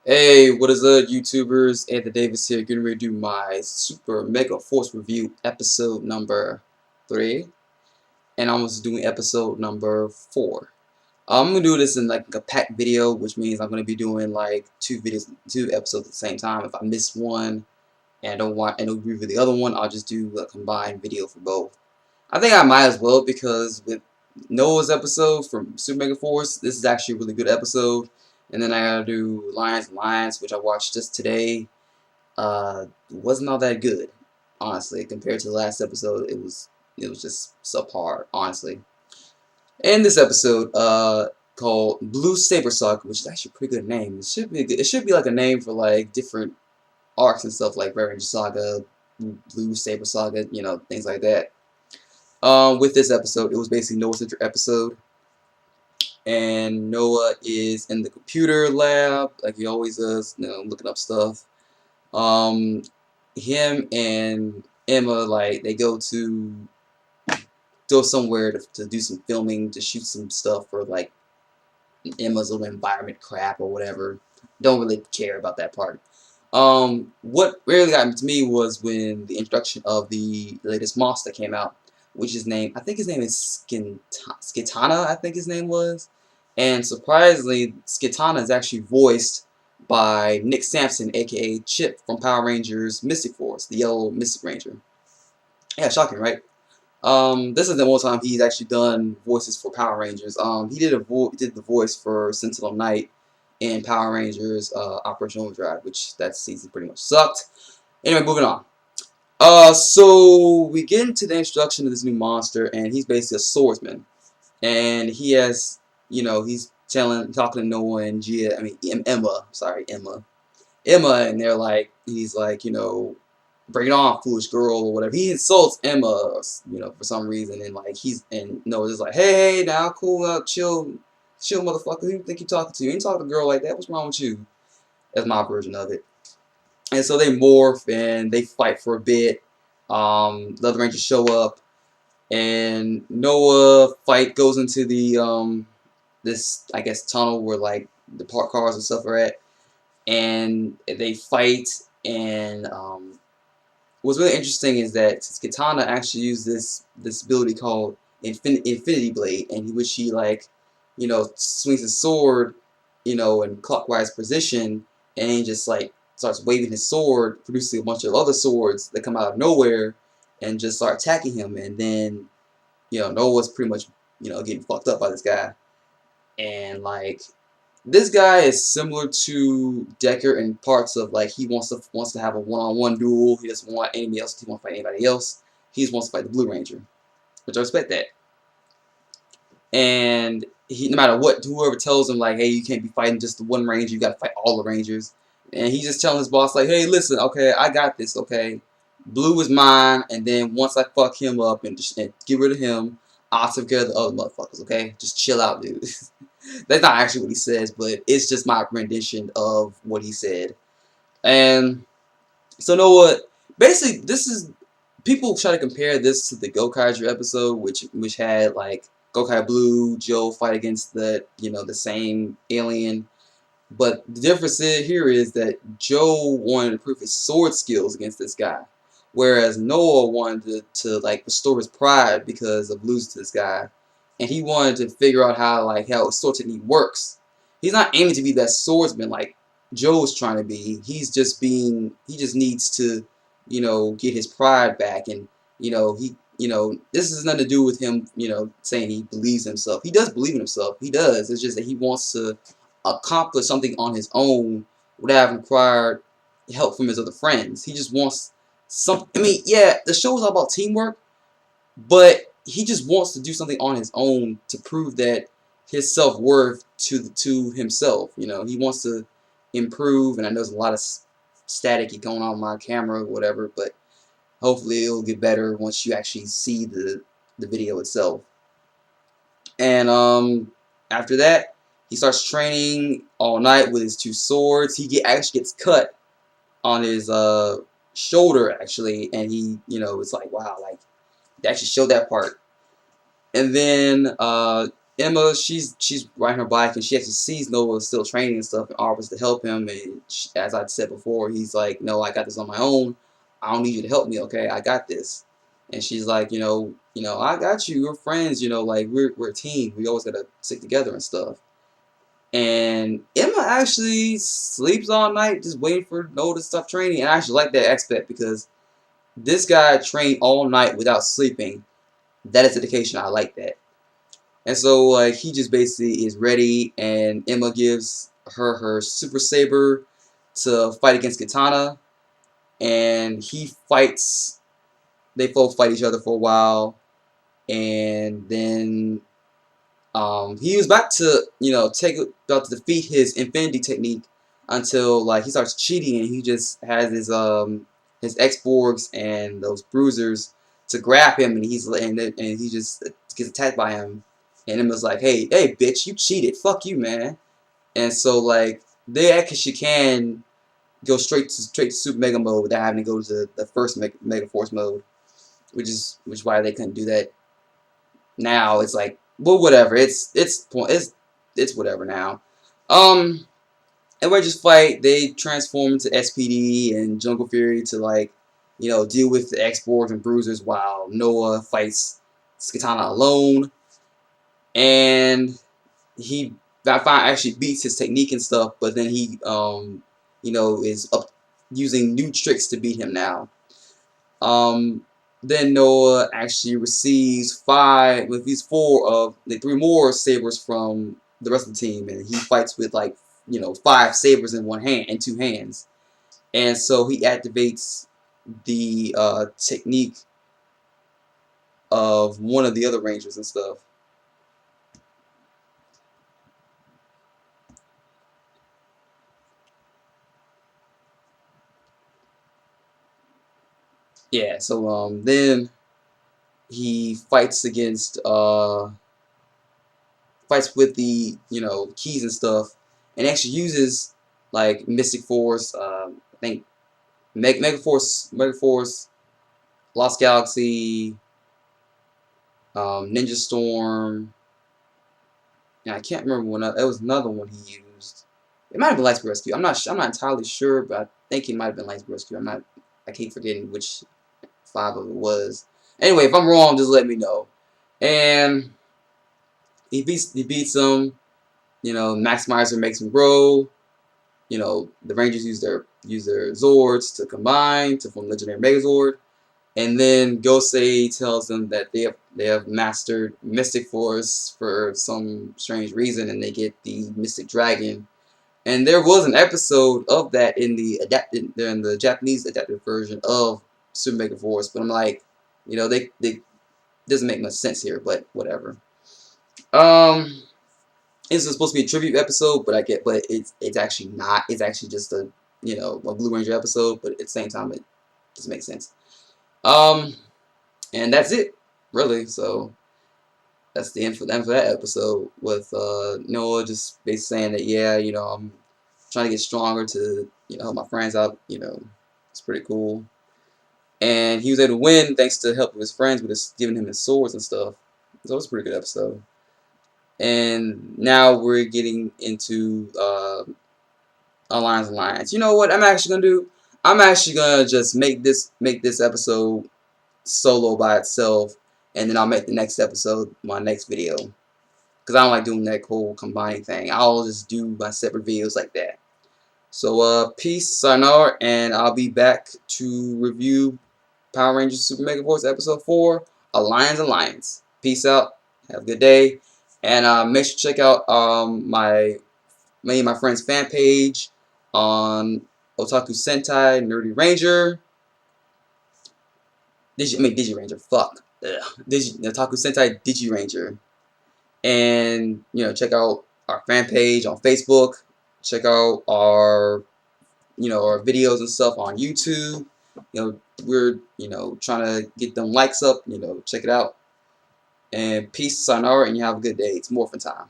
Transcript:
Hey, what is up, YouTubers? Anthony Davis here, getting ready to do my Super Mega Force review, episode number 3, and I'm also doing episode number 4. I'm gonna do this in like a packed video, which means I'm gonna be doing like two episodes at the same time. If I miss one and I don't want and don't review the other one, I'll just do a combined video for both. I think I might as well because with Noah's episode from Super Mega Force, this is actually a really good episode. And then I gotta do Lions and Lions, which I watched just today. Wasn't all that good, honestly, compared to the last episode. It was just subpar, honestly. And this episode, called Blue Saber Saga, which is actually a pretty good name. It should be good. It should be like a name for like different arcs and stuff like Red Ranger Saga, Blue Saber Saga, things like that. With this episode, it was basically Noah's centric episode, and Noah is in the computer lab like he always does, looking up stuff. Um, him and Emma, like, they go somewhere to do some filming, to shoot some stuff for like Emma's little environment crap or whatever. Don't really care about that part. What really got to me was when the introduction of the latest monster came out, which is named, I think his name is Skitana, I think his name was. And surprisingly, Skitana is actually voiced by Nick Sampson, aka Chip from Power Rangers Mystic Force, the yellow Mystic Ranger. Yeah, shocking, right? This is the one time he's actually done voices for Power Rangers. He did the voice for Sentinel Knight in Power Rangers Operation Overdrive, which that season pretty much sucked. Anyway, moving on. So we get into the introduction of this new monster, and he's basically a swordsman, and he has, he's talking to Noah and Gia. I mean Emma. Sorry, Emma, and he's like, bring it on, foolish girl, or whatever. He insults Emma, for some reason, and Noah's just like, hey, now, cool out, chill, motherfucker. Who you think you talking to? You ain't talking to a girl like that. What's wrong with you? That's my version of it. And so they morph and they fight for a bit. The other Rangers show up, and Noah goes into the this, I guess, tunnel where like the park cars and stuff are at, and they fight. And what's really interesting is that Katana actually used this ability called Infinity Blade, and which he like, swings his sword, in clockwise position, and he just like starts waving his sword, producing a bunch of other swords that come out of nowhere, and just start attacking him. And then, Noah's pretty much, getting fucked up by this guy, and like, this guy is similar to Decker in parts of like he wants to have a one-on-one duel. He doesn't want anybody else. He won't fight anybody else. He just wants to fight the Blue Ranger, which I respect that. And he, no matter what, whoever tells him like, hey, you can't be fighting just the one Ranger. You got to fight all the Rangers. And he's just telling his boss like, hey, listen, okay, I got this. Okay, Blue is mine. And then once I fuck him up and get rid of him, I'll take care of the other motherfuckers. Okay, just chill out, dude. That's not actually what he says, but it's just my rendition of what he said. And so, Noah, basically, this is, people try to compare this to the Gokaiger episode, which had like Gokai Blue, Joe fight against the same alien. But the difference here is that Joe wanted to prove his sword skills against this guy, whereas Noah wanted to like restore his pride because of losing to this guy, and he wanted to figure out how a sword technique works. He's not aiming to be that swordsman like Joe's trying to be. He just needs to, get his pride back, and this has nothing to do with him, saying he believes in himself. He does believe in himself. He does. It's just that he wants to accomplish something on his own without having required help from his other friends. He just wants some. I mean, yeah, the show is all about teamwork, but he just wants to do something on his own to prove that his self-worth to himself. He wants to improve, and I know there's a lot of static going on my camera or whatever, but hopefully it'll get better once you actually see the video itself. And after that, he starts training all night with his two swords. He actually gets cut on his shoulder, actually, and it's like, wow, like they actually showed that part. And then Emma, she's riding her bike and she actually sees Noah still training and stuff and offers to help him. And she, as I said before, he's like, "No, I got this on my own. I don't need you to help me, okay? I got this." And she's like, I got you. We're friends. Like we're a team. We always gotta stick together and stuff." And Emma actually sleeps all night just waiting for Noah to stop training. And I actually like that aspect because this guy trained all night without sleeping. That is dedication. I like that. And so like he just basically is ready, and Emma gives her Super Saber to fight against Katana, and he fights. They both fight each other for a while, and then he was about to about to defeat his Infinity technique until like he starts cheating, and he just has his X-Borgs and those bruisers to grab him, and he just gets attacked by him. And Emma's like, hey, bitch, you cheated. Fuck you, man. And so like they actually can go straight to Super Mega mode without having to go to the first Mega Force mode, which is why they couldn't do that. Now it's like, well, whatever. It's whatever now. Um, and we just fight. They transform into SPD and Jungle Fury to like, deal with the X-Borgs and Bruisers while Noah fights Katana alone. And he actually beats his technique and stuff, but then he is up using new tricks to beat him now. Um, then Noah actually receives with these four of the three more sabers from the rest of the team, and he fights with like 5 sabers in one hand and 2 hands, and so he activates the technique of one of the other rangers and stuff. Yeah, so then he fights with the keys and stuff, and actually uses like Mystic Force. I think Megaforce, Lost Galaxy, Ninja Storm, and I can't remember one. It was another one he used. It might have been Lightspeed Rescue. I'm not entirely sure, but I think it might have been Lightspeed Rescue. I keep forgetting which 5 of it was. Anyway, if I'm wrong, just let me know. And he beats them. Maximizer makes him grow. The Rangers use their Zords to combine to form Legendary Megazord. And then Gosei tells them that they have mastered Mystic Force for some strange reason, and they get the Mystic Dragon. And there was an episode of that in the Japanese adapted version of Super Mega Force, but I'm like, they doesn't make much sense here, but whatever. This is supposed to be a tribute episode, but it's actually not. It's actually just a Blue Ranger episode, but at the same time it doesn't make sense. Um, and that's it, really. So that's the end for that episode with Noah just basically saying that I'm trying to get stronger to help my friends out. It's pretty cool. And he was able to win thanks to help of his friends with giving him his swords and stuff. So it was a pretty good episode. And now we're getting into Alliance. You know what I'm actually gonna do? I'm actually gonna just make this episode solo by itself, and then I'll make the next episode my next video. Because I don't like doing that whole combining thing. I'll just do my separate videos like that. So peace, sayonara, and I'll be back to review Power Rangers Super Mega Force Episode 4, Alliance. Peace out. Have a good day. And make sure to check out many of my friends' fan page on Otaku Sentai Digiranger. Digiranger. Fuck. Otaku Sentai Digiranger. And check out our fan page on Facebook. Check out our videos and stuff on YouTube. We're trying to get them likes up. Check it out. And peace, sayonara, and you have a good day. It's morphin' time.